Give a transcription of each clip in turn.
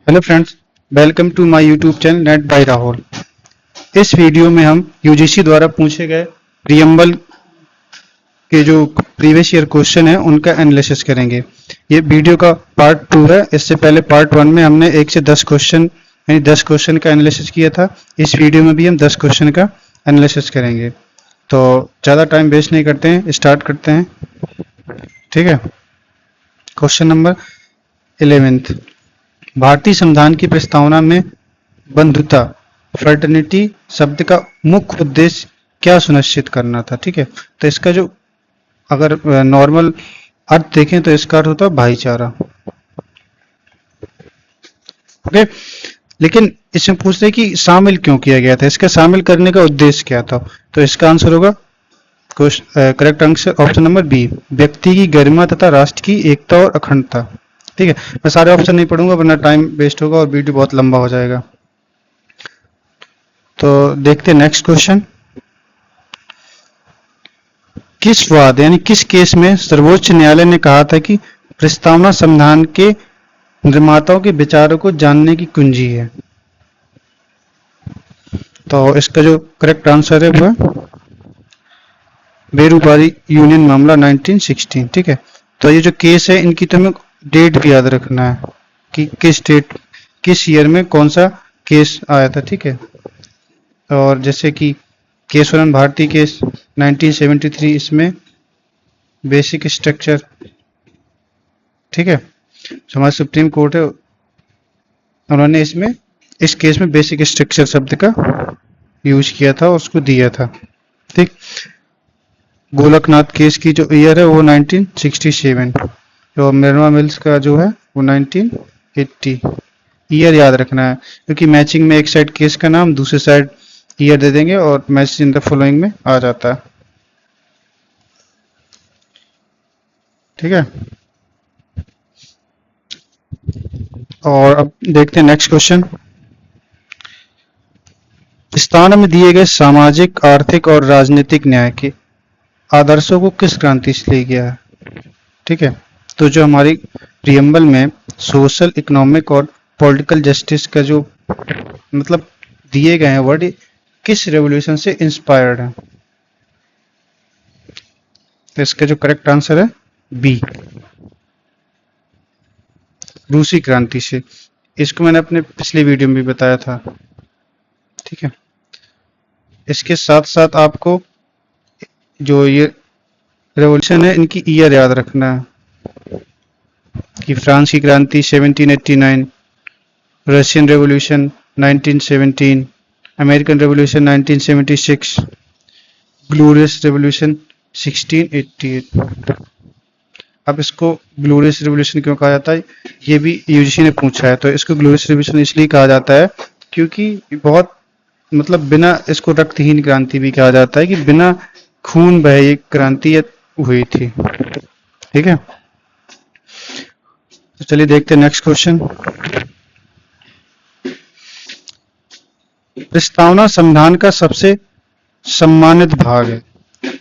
Hello friends, welcome to my YouTube channel net by Rahul. इस video में हम UGC द्वारा पूछे गए प्रीएम्बल के जो प्रीवियस ईयर क्वेश्चन है उनका एनालिसिस करेंगे। ये वीडियो का पार्ट 2 है। इससे पहले पार्ट 1 में हमने 1 से 10 क्वेश्चन यानी 10 क्वेश्चन का एनालिसिस किया था। इस वीडियो में भी हम 10 क्वेश्चन का एनालिसिस करेंगे। तो ज़्यादा टाइम वेस्ट नहीं करते हैं, स्टार्ट करते हैं। ठीक है। Question number 11। भारतीय संविधान की प्रस्तावना में बंधुता फ्रेटर्निटी शब्द का मुख्य उद्देश्य क्या सुनिश्चित करना था। ठीक है। तो इसका जो अगर नॉर्मल अर्थ देखें तो इसका अर्थ होता है भाईचारा। ओके। लेकिन इसमें पूछते हैं कि शामिल क्यों किया गया था, इसका शामिल करने का उद्देश्य क्या था। तो इसका आंसर होगा correct answer option number B, व्यक्ति की गरिमा तथा राष्ट्र की एकता और अखंडता। ठीक है। मैं सारे ऑप्शन नहीं पढ़ूंगा वरना टाइम वेस्ट होगा और वीडियो बहुत लंबा हो जाएगा। तो देखते हैं नेक्स्ट क्वेश्चन। किस वाद यानी किस केस में सर्वोच्च न्यायालय ने कहा था कि प्रस्तावना संविधान के निर्माताओं के विचारों को जानने की कुंजी है। तो इसका जो करेक्ट आंसर है वो है बेरूबारी यूनियन मामला 1916। ठीक है। तो ये जो केस है इनकी तो हमें डेट भी याद रखना है कि किस डेट किस ईयर में कौन सा केस आया था। ठीक है। और जैसे कि केशवरन भारती केस 1973, इसमें बेसिक स्ट्रक्चर। ठीक है। जो हमारा सुप्रीम कोर्ट है उन्होंने इसमें इस केस में बेसिक स्ट्रक्चर शब्द का यूज किया था और उसको दिया था। ठीक। गोलकनाथ केस की जो ईयर है वो 1967, जो मिर्मा मिल्स का जो है वो 1980। ईयर याद रखना है क्योंकि मैचिंग में एक साइड केस का नाम दूसरी साइड ईयर दे देंगे और मैच इन द फॉलोइंग में आ जाता है। ठीक है। और अब देखते हैं नेक्स्ट क्वेश्चन। प्रस्तावना में दिए गए सामाजिक आर्थिक और राजनीतिक न्याय के आदर्शों को किस क्रांति से लिया गया है। ठीक है। तो जो हमारी प्रीएम्बल में सोशल इकोनॉमिक और पॉलिटिकल जस्टिस का जो मतलब दिए गए हैं वर्ड किस रेवोल्यूशन से इंस्पायर्ड है। तो इसका जो करेक्ट आंसर है बी, रूसी क्रांति से। इसको मैंने अपने पिछले वीडियो में भी बताया था। ठीक है। इसके साथ साथ आपको जो ये रेवोल्यूशन है इनकी ईयर याद रखना है कि फ्रांस की क्रांति 1789, Russian revolution 1917, American revolution 1976, glorious revolution 1688। अब इसको ग्लोरियस रेवोल्यूशन क्यों कहा जाता है ये भी यूजीसी ने पूछा है। तो इसको ग्लोरियस रेवोल्यूशन इसलिए कहा जाता है क्योंकि बहुत मतलब बिना इसको रक्तहीन क्रांति भी कहा जाता है कि बिना खून बहे एक क्रांति हुई थी। ठीक है। तो चलिए देखते हैं नेक्स्ट क्वेश्चन। प्रस्तावना संविधान का सबसे सम्मानित भाग है,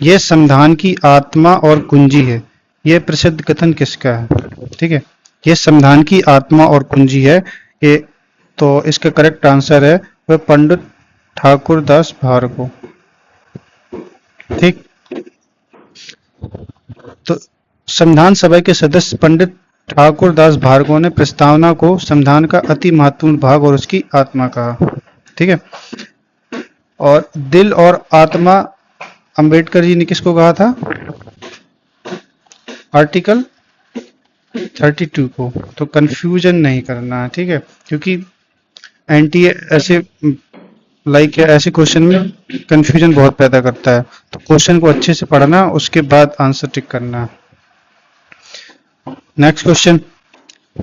यह संविधान की आत्मा और कुंजी है। यह प्रसिद्ध कथन किसका है। ठीक है। यह संविधान की आत्मा और कुंजी है ये। तो इसका करेक्ट आंसर है वह पंडित ठाकुर दास भार्गव। ठीक। तो संविधान सभा के सदस्य पंडित ठाकुर दास भार्गव ने प्रस्तावना को संविधान का अति महत्वपूर्ण भाग और उसकी आत्मा कहा। ठीक है। और दिल और आत्मा अंबेडकर जी ने किसको कहा था, आर्टिकल 32 को। तो कंफ्यूजन नहीं करना है। ठीक है। क्योंकि एंटी ऐसे लाइक ऐसे क्वेश्चन में कंफ्यूजन बहुत पैदा करता है। तो क्वेश्चन को अच्छे से पढ़ना उसके बाद आंसर टिक करना। Next question.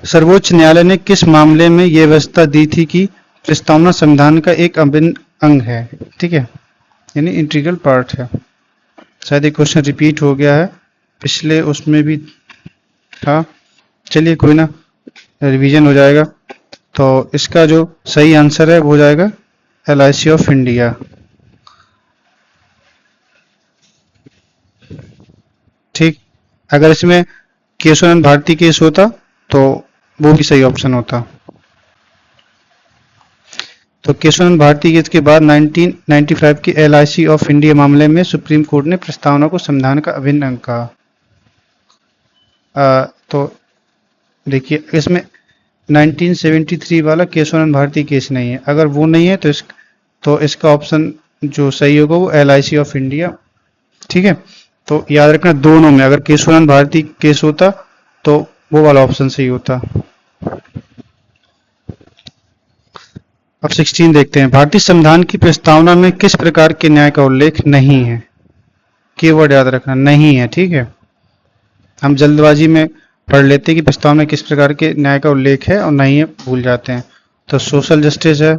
सर्वोच्च न्यायालय ने किस मामले में यह व्यवस्था दी थी कि प्रस्तावना संविधान का एक अभिन्न अंग है। ठीक है। यानी इंटीग्रल पार्ट है। शायद ये क्वेश्चन रिपीट हो गया है, पिछले उसमें भी था। चलिए कोई ना, रिवीजन हो जाएगा। तो इसका जो सही आंसर है वो हो जाएगा LIC ऑफ इंडिया। ठीक। अगर इसमें केशवानंद भारती केस होता तो वो भी सही ऑप्शन होता। तो केशवानंद भारती केस के बाद 1995 के LIC ऑफ इंडिया मामले में सुप्रीम कोर्ट ने प्रस्तावना को संविधान का अभिन्न अंग कहा। तो देखिए इसमें 1973 वाला केशवानंद भारती केस नहीं है। अगर वो नहीं है तो इसका ऑप्शन जो सही होगा वो LIC ऑफ इंडिया, ठीक है। तो याद रखना दोनों में अगर केशवानंद भारती केस होता तो वो वाला ऑप्शन सही होता। अब 16 देखते हैं। भारतीय संविधान की प्रस्तावना में किस प्रकार के न्याय का उल्लेख नहीं है? कीवर्ड याद रखना, नहीं है, ठीक है। हम जल्दबाजी में पढ़ लेते हैं कि प्रस्तावना में किस प्रकार के न्याय का उल्लेख है और नहीं है, भूल जाते हैं। तो सोशल जस्टिस है,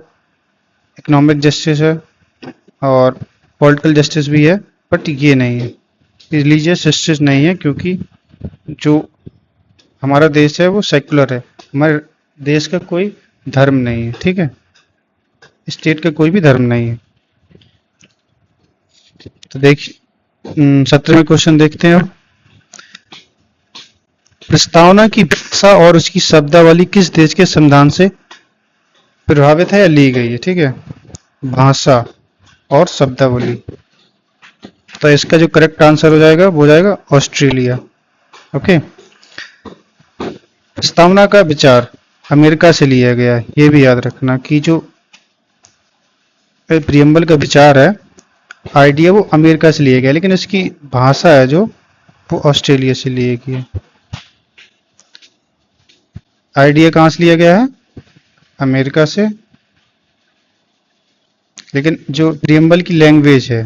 इकोनॉमिक जस्टिस है और पॉलिटिकल जस्टिस भी है, बट ये नहीं है, रिलीजियस जस्टिस नहीं है, क्योंकि जो हमारा देश है वो सेक्युलर है। हमारे देश का कोई धर्म नहीं है, ठीक है, स्टेट का कोई भी धर्म नहीं है। तो देखिए 17वें क्वेश्चन देखते हैं। प्रस्तावना की भाषा और उसकी शब्दावली किस देश के संविधान से प्रभावित है या ली गई है? ठीक है, भाषा और शब्दावली। तो इसका जो करेक्ट आंसर हो जाएगा वो हो जाएगा ऑस्ट्रेलिया। ओके, प्रस्तावना का विचार अमेरिका से लिया गया है, ये भी याद रखना कि जो प्रियम्बल का विचार है, आइडिया वो अमेरिका से लिया गया, लेकिन इसकी भाषा है जो वो ऑस्ट्रेलिया से लिए गई है। आइडिया कहाँ से लिया गया है? अमेरिका से, लेकिन जो प्रियम्बल की लैंग्वेज है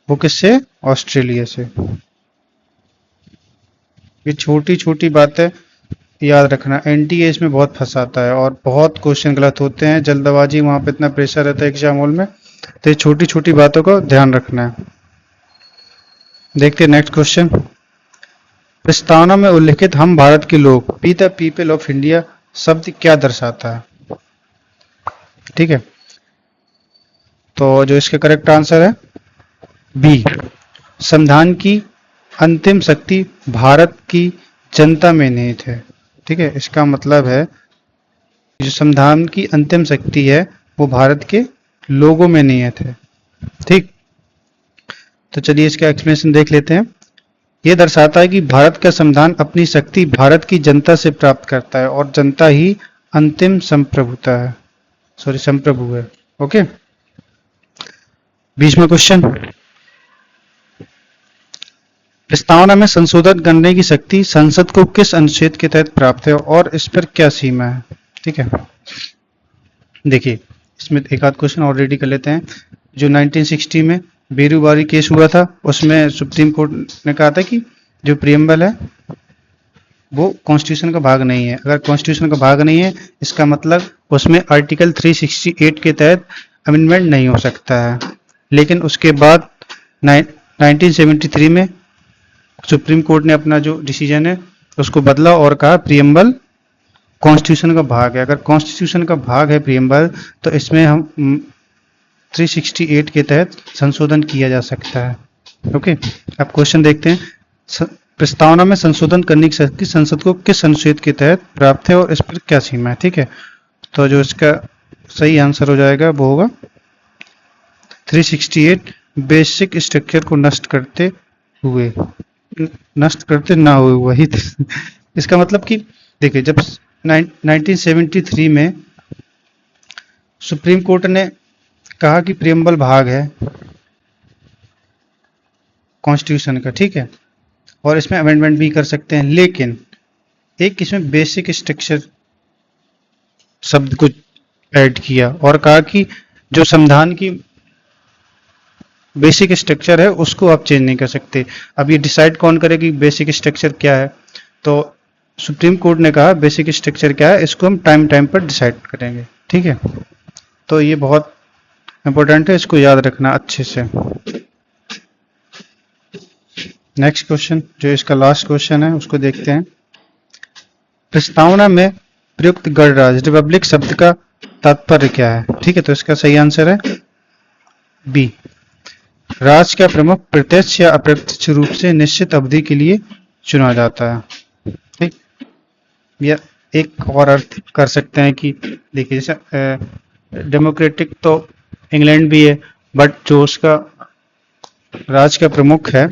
वो किससे? ऑस्ट्रेलिया से। ये छोटी छोटी बातें याद रखना, एनटीए इसमें बहुत फंसाता है और बहुत क्वेश्चन गलत होते हैं, जल्दबाजी, वहां पे इतना प्रेशर रहता है एग्जाम हॉल में, तो ये छोटी छोटी बातों का ध्यान रखना है। देखते हैं नेक्स्ट क्वेश्चन। प्रस्तावना में उल्लिखित हम भारत के लोग, we the people of India शब्द क्या दर्शाता है? ठीक है, तो जो इसका करेक्ट आंसर है बी, संविधान की अंतिम शक्ति भारत की जनता में निहित है। ठीक है, इसका मतलब है जो संविधान की अंतिम शक्ति है वो भारत के लोगों में निहित है। ठीक, तो चलिए इसका एक्सप्लेनेशन देख लेते हैं। यह दर्शाता है कि भारत का संविधान अपनी शक्ति भारत की जनता से प्राप्त करता है और जनता ही अंतिम संप्रभुता है, संप्रभु है। ओके, 20वां क्वेश्चन। प्रस्तावना में संशोधन करने की शक्ति संसद को किस अनुच्छेद के तहत प्राप्त है और इस पर क्या सीमा है? ठीक है, देखिए इसमें एक आध क्वेश्चन ऑलरेडी कर लेते हैं। जो 1960 में बेरूबारी केस हुआ था उसमें सुप्रीम कोर्ट ने कहा था कि जो प्रियम्बल है वो कॉन्स्टिट्यूशन का भाग नहीं है। अगर कॉन्स्टिट्यूशन का भाग नहीं है इसका मतलब उसमें आर्टिकल 368 के तहत अमेंडमेंट नहीं हो सकता है। लेकिन उसके बाद 1973 में सुप्रीम कोर्ट ने अपना जो डिसीजन है उसको बदला और कहा प्रियम्बल कॉन्स्टिट्यूशन का भाग है। अगर कॉन्स्टिट्यूशन का भाग है प्रियम्बल तो इसमें हम 368 के तहत संशोधन किया जा सकता है। ओके, अब क्वेश्चन देखते हैं। प्रस्तावना में संशोधन करने की शक्ति संसद को किस अनुच्छेद के तहत प्राप्त है और इस पर क्या सीमा है? ठीक है, तो जो इसका सही आंसर हो जाएगा वो होगा 368, बेसिक स्ट्रक्चर को नष्ट करते ना हुए, वही इसका मतलब कि देखिए जब 1973 में सुप्रीम कोर्ट ने कहा कि प्रियम्बल भाग है कॉन्स्टिट्यूशन का, ठीक है, और इसमें अमेंडमेंट भी कर सकते हैं, लेकिन एक इसमें बेसिक स्ट्रक्चर शब्द को ऐड किया और कहा कि जो संविधान की बेसिक स्ट्रक्चर है उसको आप चेंज नहीं कर सकते। अब ये डिसाइड कौन करे कि बेसिक स्ट्रक्चर क्या है? तो सुप्रीम कोर्ट ने कहा बेसिक स्ट्रक्चर क्या है, इसको हम टाइम पर डिसाइड करेंगे। ठीक है, तो ये बहुत इंपॉर्टेंट है, इसको याद रखना अच्छे से। नेक्स्ट क्वेश्चन, जो इसका लास्ट क्वेश्चन है उसको देखते हैं। प्रस्तावना में प्रयुक्त गणराज्य रिपब्लिक शब्द का तात्पर्य क्या है? ठीक है, तो इसका सही आंसर है बी, राज्य का प्रमुख प्रत्यक्ष या अप्रत्यक्ष रूप से निश्चित अवधि के लिए चुना जाता है। ठीक, या एक और अर्थ कर सकते हैं कि देखिए जैसे डेमोक्रेटिक तो इंग्लैंड भी है, बट जो उसका राज का प्रमुख है,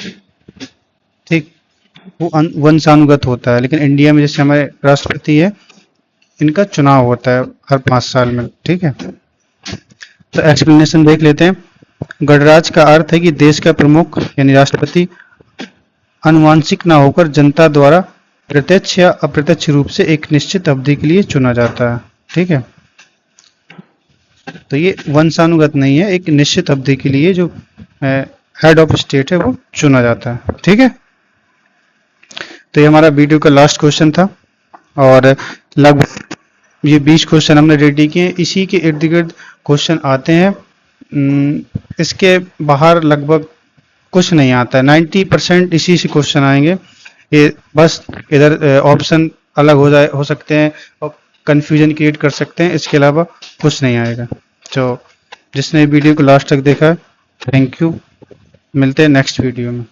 ठीक, वो वंशानुगत होता है। लेकिन इंडिया में जैसे हमारे राष्ट्रपति है, इनका चुनाव होता है हर 5 साल में, ठीक है। तो एक्सप्लेनेशन देख लेते हैं। गणराज्य का अर्थ है कि देश का प्रमुख यानी राष्ट्रपति आनुवंशिक ना होकर जनता द्वारा प्रत्यक्ष या अप्रत्यक्ष रूप से एक निश्चित अवधि के लिए चुना जाता है, ठीक है। तो ये वंशानुगत नहीं है, एक निश्चित अवधि के लिए जो हेड ऑफ स्टेट है वो चुना जाता है, ठीक है। तो ये हमारा वीडियो का लास्ट क्वेश्चन था और लगभग ये 20 क्वेश्चन हमने रेडी किए। इसी के इर्द गिर्द क्वेश्चन आते हैं, इसके बाहर लगभग कुछ नहीं आता है। 90% इसी से क्वेश्चन आएंगे। ये बस इधर ऑप्शन अलग हो सकते हैं और कंफ्यूजन क्रिएट कर सकते हैं, इसके अलावा कुछ नहीं आएगा। तो जिसने वीडियो को लास्ट तक देखा, थैंक यू। मिलते हैं नेक्स्ट वीडियो में।